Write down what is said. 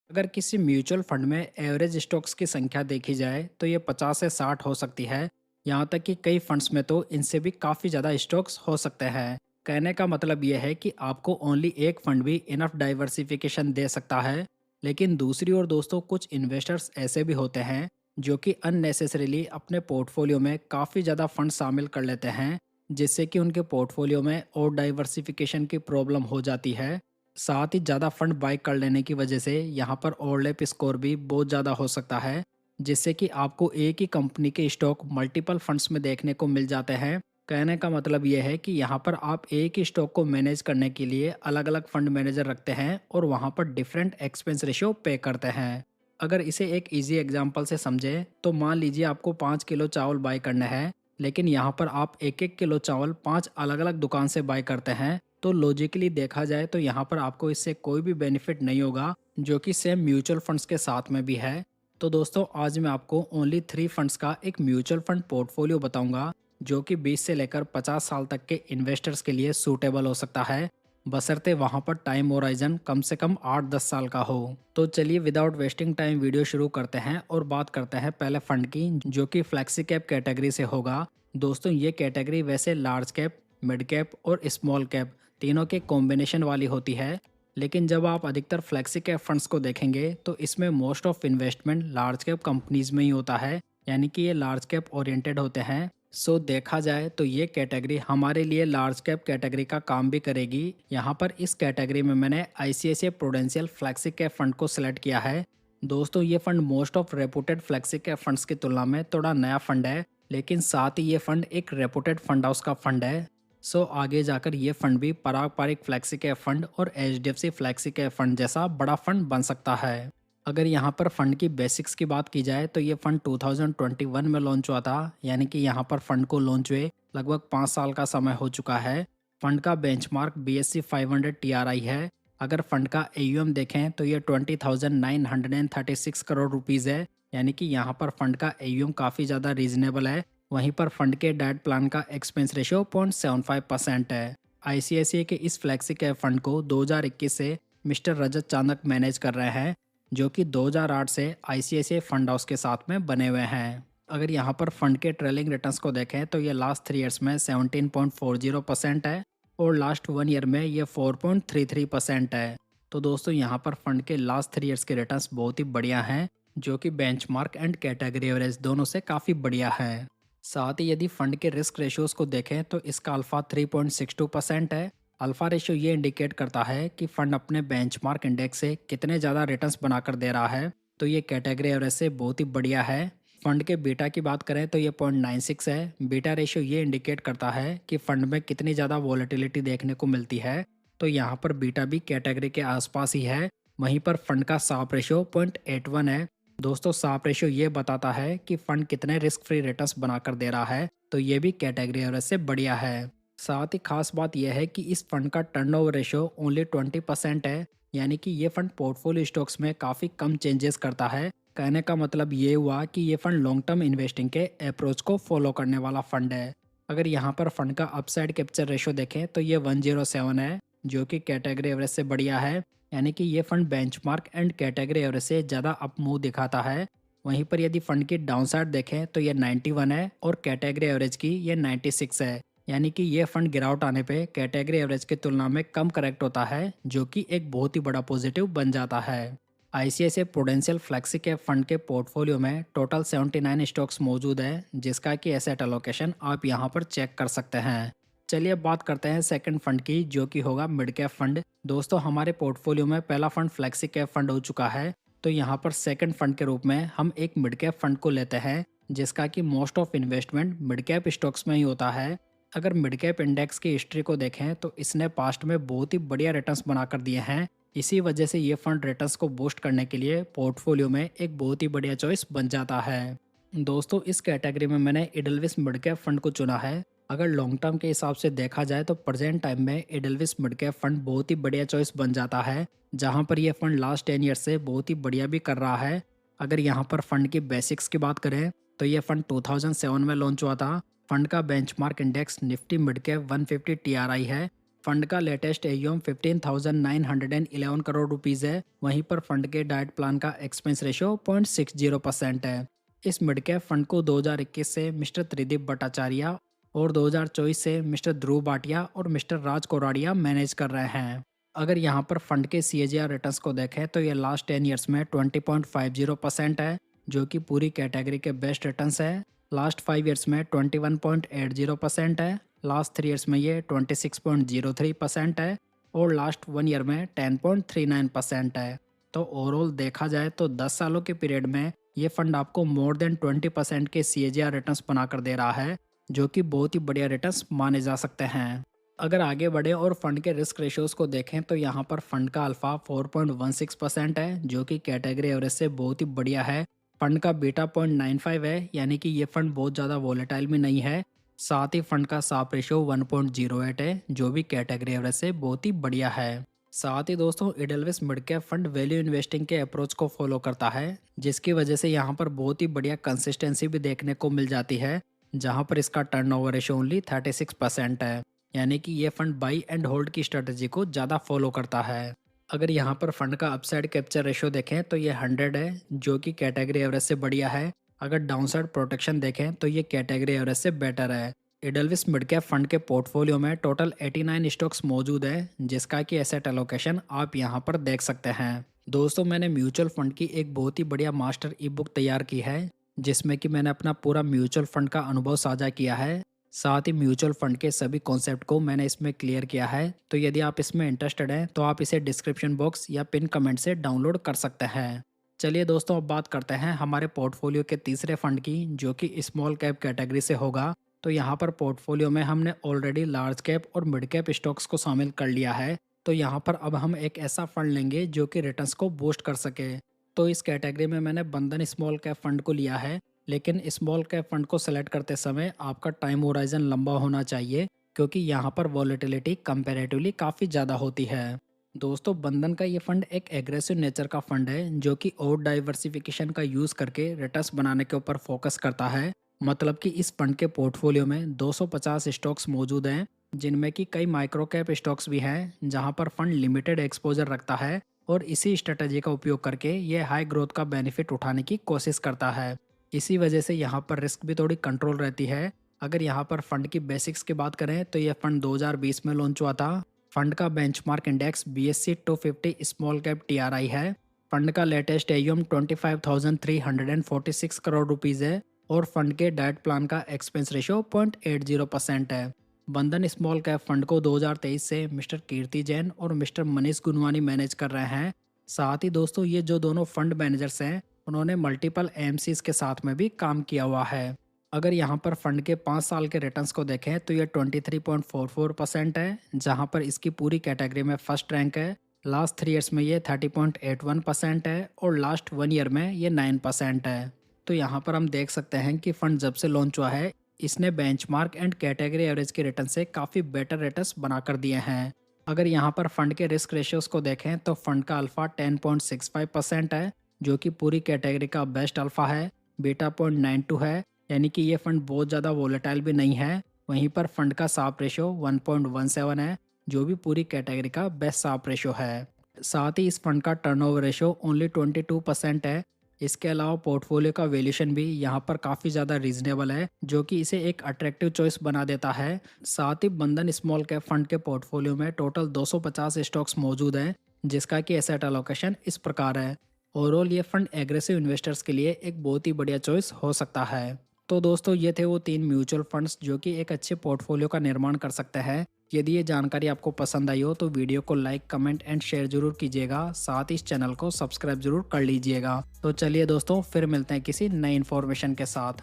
अगर किसी mutual fund में एवरेज स्टॉक्स की संख्या देखी जाए तो ये 50 से 60 हो सकती है। यहाँ तक कि कई फंड्स में तो इनसे भी काफ़ी ज़्यादा स्टॉक्स हो सकते हैं। कहने का मतलब ये है कि आपको ओनली एक फंड भी इनफ डाइवर्सिफिकेशन दे सकता है। लेकिन दूसरी ओर दोस्तों, कुछ इन्वेस्टर्स ऐसे भी होते हैं जो कि अननेसेसरीली अपने पोर्टफोलियो में काफ़ी ज़्यादा फंड शामिल कर लेते हैं, जिससे कि उनके पोर्टफोलियो में और डाइवर्सिफिकेशन की प्रॉब्लम हो जाती है। साथ ही ज़्यादा फंड बाय कर लेने की वजह से यहाँ पर ओवरलैप स्कोर भी बहुत ज़्यादा हो सकता है, जिससे कि आपको एक ही कंपनी के स्टॉक मल्टीपल फंड्स में देखने को मिल जाते हैं। कहने का मतलब यह है कि यहाँ पर आप एक ही स्टॉक को मैनेज करने के लिए अलग अलग फंड मैनेजर रखते हैं और वहाँ पर डिफरेंट एक्सपेंस रेशियो पे करते हैं। अगर इसे एक इजी एग्जांपल से समझें तो मान लीजिए आपको 5 किलो चावल बाय करना है, लेकिन यहाँ पर आप एक एक किलो चावल 5 अलग अलग दुकान से बाय करते हैं। तो लॉजिकली देखा जाए तो यहाँ पर आपको इससे कोई भी बेनिफिट नहीं होगा, जो कि सेम म्यूचुअल फंड्स के साथ में भी है। तो दोस्तों, आज मैं आपको ओनली 3 फंड्स का एक म्यूचुअल फंड पोर्टफोलियो बताऊंगा, जो कि 20 से लेकर 50 साल तक के इन्वेस्टर्स के लिए सूटेबल हो सकता है, बशर्ते वहां पर टाइम होराइजन कम से कम 8-10 साल का हो। तो चलिए विदाउट वेस्टिंग टाइम वीडियो शुरू करते हैं और बात करते हैं पहले फंड की, जो कि फ्लैक्सी कैप कैटेगरी से होगा। दोस्तों, ये कैटेगरी वैसे लार्ज कैप, मिड कैप और स्मॉल कैप तीनों के कॉम्बिनेशन वाली होती है, लेकिन जब आप अधिकतर फ्लेक्सी कैप फंड्स को देखेंगे तो इसमें most of investment large cap companies में ही होता है, यानी कि ये लार्ज कैप ओरिएंटेड होते हैं। सो देखा जाए तो ये कैटेगरी हमारे लिए लार्ज कैप कैटेगरी का काम भी करेगी। यहाँ पर इस कैटेगरी में मैंने ICICI prudential flexi cap fund को सिलेक्ट किया है। दोस्तों, ये fund most of reputed flexi cap funds की तुलना में थोड़ा नया फंड है, लेकिन साथ ही ये फंड एक रेपुटेड फंड हाउस का फंड है। सो आगे जाकर ये फंड भी पारंपरिक फ्लेक्सी कैप फंड और एचडीएफसी फ्लेक्सी कैप फंड जैसा बड़ा फंड बन सकता है। अगर यहाँ पर फंड की बेसिक्स की बात की जाए तो ये फंड 2021 में लॉन्च हुआ था, यानी कि यहाँ पर फंड को लॉन्च हुए लगभग 5 साल का समय हो चुका है। फंड का बेंचमार्क BSE 500 TRI है। अगर फंड का AUM देखें तो ये 20,936 करोड़ रुपीज़ है, यानी कि यहाँ पर फंड का AUM काफ़ी ज़्यादा रीजनेबल है। वहीं पर फंड के डाइट प्लान का एक्सपेंस रेशियो 0.75% है। आईसीआईसीआई के इस फ्लैक्सी कैप फंड को 2021 से मिस्टर रजत चांदक मैनेज कर रहे हैं, जो कि 2008 से आईसीआईसीआई फंड हाउस के साथ में बने हुए हैं। अगर यहाँ पर फंड के ट्रेलिंग रिटर्न्स को देखें तो ये लास्ट 3 ईयर्स में 17.40% है और लास्ट 1 ईयर में ये 4.33% है। तो दोस्तों, यहाँ पर फंड के लास्ट 3 ईयर्स के रिटर्न्स बहुत ही बढ़िया हैं, जो कि बेंचमार्क एंड कैटेगरी एवरेज दोनों से काफ़ी बढ़िया है। साथ ही यदि फंड के रिस्क रेशियोज को देखें तो इसका अल्फा 3.62% है। अल्फा रेशियो ये इंडिकेट करता है कि फंड अपने बेंचमार्क इंडेक्स से कितने ज़्यादा रिटर्न्स बनाकर दे रहा है, तो ये कैटेगरी एवरेज से बहुत ही बढ़िया है। फंड के बीटा की बात करें तो ये 0.96 है। बीटा रेशियो ये इंडिकेट करता है कि फंड में कितनी ज़्यादा वॉलेटिलिटी देखने को मिलती है, तो यहाँ पर बीटा भी कैटेगरी के आसपास ही है। वहीं पर फंड का साप रेशियो 0.81 है। दोस्तों, साप रेशियो ये बताता है कि फंड कितने रिस्क फ्री रिटर्न्स बनाकर दे रहा है, तो ये भी कैटेगरी एवरेज से बढ़िया है। साथ ही खास बात यह है कि इस फंड का टर्नओवर रेशियो ओनली 20% है, यानी कि ये फंड पोर्टफोलियो स्टॉक्स में काफ़ी कम चेंजेस करता है। कहने का मतलब ये हुआ कि ये फंड लॉन्ग टर्म इन्वेस्टिंग के अप्रोच को फॉलो करने वाला फंड है। अगर यहाँ पर फंड का अपसाइड कैप्चर रेशियो देखें तो ये 107 है, जो कि कैटेगरी एवरेज से बढ़िया है, यानी कि ये fund benchmark and category average से ज़्यादा अप मूव दिखाता है। वहीं पर यदि फंड की डाउनसाइड देखें तो ये 91 है और कैटेगरी एवरेज की ये 96 है, यानी कि ये फंड गिरावट आने पे कैटेगरी एवरेज की तुलना में कम करेक्ट होता है, जो कि एक बहुत ही बड़ा पॉजिटिव बन जाता है। ICICI prudential flexi cap fund के पोर्टफोलियो में टोटल 79 स्टॉक्स मौजूद है, जिसका कि एसेट एलोकेशन आप यहाँ पर चेक कर सकते हैं। चलिए अब बात करते हैं सेकंड फंड की, जो कि होगा मिड कैप फंड। दोस्तों, हमारे पोर्टफोलियो में पहला फंड फ्लेक्सी कैप फंड हो चुका है, तो यहाँ पर सेकंड फंड के रूप में हम एक मिड कैप फंड को लेते हैं, जिसका कि most of investment mid cap stocks में ही होता है। अगर मिड कैप इंडेक्स की हिस्ट्री को देखें तो इसने पास्ट में बहुत ही बढ़िया रिटर्न्स बनाकर दिए हैं। इसी वजह से ये फंड रिटर्न्स को बूस्ट करने के लिए पोर्टफोलियो में एक बहुत ही बढ़िया चॉइस बन जाता है। दोस्तों, इस कैटेगरी में मैंने इडलविस मिड कैप फंड को चुना है। अगर लॉन्ग टर्म के हिसाब से देखा जाए तो प्रेजेंट टाइम में इडलविस मिड कैप फंड बहुत ही बढ़िया चॉइस बन जाता है, जहां पर यह फंड लास्ट 10 ईयर से बहुत ही बढ़िया भी कर रहा है। अगर यहाँ पर फंड की बेसिक्स की बात करें तो यह फंड 2007 में लॉन्च हुआ था। फंड का benchmark index Nifty mid cap 150 TRI है, फंड का लेटेस्ट एयूएम 15,911 करोड़ रुपीस है। वहीं पर फंड के डाइट प्लान का एक्सपेंस रेशो 0.60% है। इस मिड कैप फंड को 2021 से मिस्टर त्रिदीप भट्टाचार्य और 2024 से मिस्टर ध्रुव भाटिया और मिस्टर राज कोराडिया मैनेज कर रहे हैं। अगर यहाँ पर फंड के CAGR रिटर्न्स को देखें तो ये लास्ट 10 ईयर्स में 20.50% है, जो कि पूरी कैटेगरी के बेस्ट रिटर्न्स है। लास्ट 5 ईयर्स में 21.80% है, लास्ट 3 ईयर्स में ये 26.03% है और लास्ट 1 ईयर में 10.39% है। तो ओवरऑल देखा जाए तो 10 सालों के पीरियड में ये फंड आपको मोर देन 20% के CAGR रिटर्न्स बनाकर दे रहा है, जो कि बहुत ही बढ़िया रिटर्न्स माने जा सकते हैं। अगर आगे बढ़े और फंड के रिस्क रेशियोज को देखें तो यहाँ पर फंड का अल्फा 4.16% है, जो कि कैटेगरी एवरेज से बहुत ही बढ़िया है। फंड का बीटा 0.95 है, यानी कि ये फंड बहुत ज़्यादा वोलेटाइल भी नहीं है। साथ ही फंड का साप रेशियो 1.08 है, जो भी कैटेगरी एवरेज से बहुत ही बढ़िया है। साथ ही दोस्तों Edelweiss mid cap fund value investing के अप्रोच को फॉलो करता है, जिसकी वजह से यहाँ पर बहुत ही बढ़िया कंसिस्टेंसी भी देखने को मिल जाती है, जहाँ पर इसका टर्नओवर रेशियो ओनली 36% है, यानी कि ये फंड बाई एंड होल्ड की स्ट्रेटजी को ज़्यादा फॉलो करता है। अगर यहाँ पर फंड का अपसाइड कैप्चर रेशियो देखें तो ये 100 है, जो कि कैटेगरी एवरेज से बढ़िया है। अगर डाउनसाइड प्रोटेक्शन देखें तो ये कैटेगरी एवरेज से बेटर है। इडलविस मिड कैप फंड के पोर्टफोलियो में टोटल 89 स्टॉक्स मौजूद है, जिसका कि एसेट एलोकेशन आप यहाँ पर देख सकते हैं। दोस्तों मैंने म्यूचुअल फंड की एक बहुत ही बढ़िया मास्टर ई बुक तैयार की है, जिसमें कि मैंने अपना पूरा म्यूचुअल फंड का अनुभव साझा किया है। साथ ही म्यूचुअल फंड के सभी कॉन्सेप्ट को मैंने इसमें क्लियर किया है। तो यदि आप इसमें इंटरेस्टेड हैं तो आप इसे डिस्क्रिप्शन बॉक्स या पिन कमेंट से डाउनलोड कर सकते हैं। चलिए दोस्तों अब बात करते हैं हमारे पोर्टफोलियो के तीसरे फंड की, जो कि स्मॉल कैप कैटेगरी से होगा। तो यहाँ पर पोर्टफोलियो में हमने ऑलरेडी लार्ज कैप और मिड कैप स्टॉक्स को शामिल कर लिया है। तो यहाँ पर अब हम एक ऐसा फंड लेंगे जो कि रिटर्न्स को बूस्ट कर सके। तो इस कैटेगरी में मैंने बंधन स्मॉल कैप फंड को लिया है, लेकिन स्मॉल कैप फंड को सेलेक्ट करते समय आपका टाइम होराइजन लंबा होना चाहिए, क्योंकि यहाँ पर वॉलेटिलिटी कंपैरेटिवली काफ़ी ज़्यादा होती है। दोस्तों बंधन का ये फंड एक एग्रेसिव नेचर का फंड है, जो कि और डाइवर्सिफिकेशन का यूज़ करके रिटर्न्स बनाने के ऊपर फोकस करता है। मतलब कि इस फंड के पोर्टफोलियो में 250 स्टॉक्स मौजूद हैं, जिनमें कि कई माइक्रो कैप स्टॉक्स भी हैं, जहां पर फंड लिमिटेड एक्सपोजर रखता है और इसी स्ट्रेटजी का उपयोग करके ये हाई ग्रोथ का बेनिफिट उठाने की कोशिश करता है। इसी वजह से यहाँ पर रिस्क भी थोड़ी कंट्रोल रहती है। अगर यहाँ पर फंड की बेसिक्स की बात करें तो यह फंड 2020 में लॉन्च हुआ था। फंड का benchmark index BSE 250 small cap TRI है। फंड का लेटेस्ट AUM 25,346 करोड़ रुपीज़ है और फंड के डाइट प्लान का एक्सपेंस रेशियो 0.80% है। बंधन स्मॉल कैप फंड को 2023 से मिस्टर कीर्ति जैन और मिस्टर मनीष गुनवानी मैनेज कर रहे हैं। साथ ही दोस्तों ये जो दोनों फंड मैनेजर्स हैं, उन्होंने मल्टीपल AMCs के साथ में भी काम किया हुआ है। अगर यहाँ पर फंड के 5 साल के रिटर्न्स को देखें तो ये 23.44% है, जहाँ पर इसकी पूरी कैटेगरी में फर्स्ट रैंक है। लास्ट 3 ईयर्स में ये 30.81% है और लास्ट 1 ईयर में ये 9% है। तो यहाँ पर हम देख सकते हैं कि फंड जब से लॉन्च हुआ है, इसने बेंचमार्क एंड कैटेगरी एवरेज के रिटर्न से काफ़ी बेटर रिटर्न्स बनाकर दिए हैं। अगर यहाँ पर फंड के रिस्क रेशियोज को देखें तो फंड का अल्फा 10.65% है, जो कि पूरी कैटेगरी का बेस्ट अल्फा है। बीटा 0.92 है, यानी कि ये फंड बहुत ज़्यादा वोलेटाइल भी नहीं है। वहीं पर फंड का साप रेशियो 1.17 है, जो भी पूरी कैटेगरी का बेस्ट साप रेशियो है। साथ ही इस फंड का टर्नओवर रेशियो ओनली 22% है। इसके अलावा पोर्टफोलियो का वैल्यूएशन भी यहाँ पर काफ़ी ज़्यादा रीजनेबल है, जो कि इसे एक अट्रैक्टिव चॉइस बना देता है। साथ ही बंधन स्मॉल कैप फंड के पोर्टफोलियो में टोटल 250 स्टॉक्स मौजूद हैं, जिसका कि एसेट एलोकेशन इस प्रकार है। ओवरऑल ये फंड एग्रेसिव इन्वेस्टर्स के लिए एक बहुत ही बढ़िया चॉइस हो सकता है। तो दोस्तों ये थे वो 3 म्यूचुअल फंड्स जो कि एक अच्छे पोर्टफोलियो का निर्माण कर सकते हैं। यदि ये जानकारी आपको पसंद आई हो तो वीडियो को लाइक, कमेंट एंड शेयर जरूर कीजिएगा। साथ ही इस चैनल को सब्सक्राइब जरूर कर लीजिएगा। तो चलिए दोस्तों फिर मिलते हैं किसी नई इन्फॉर्मेशन के साथ।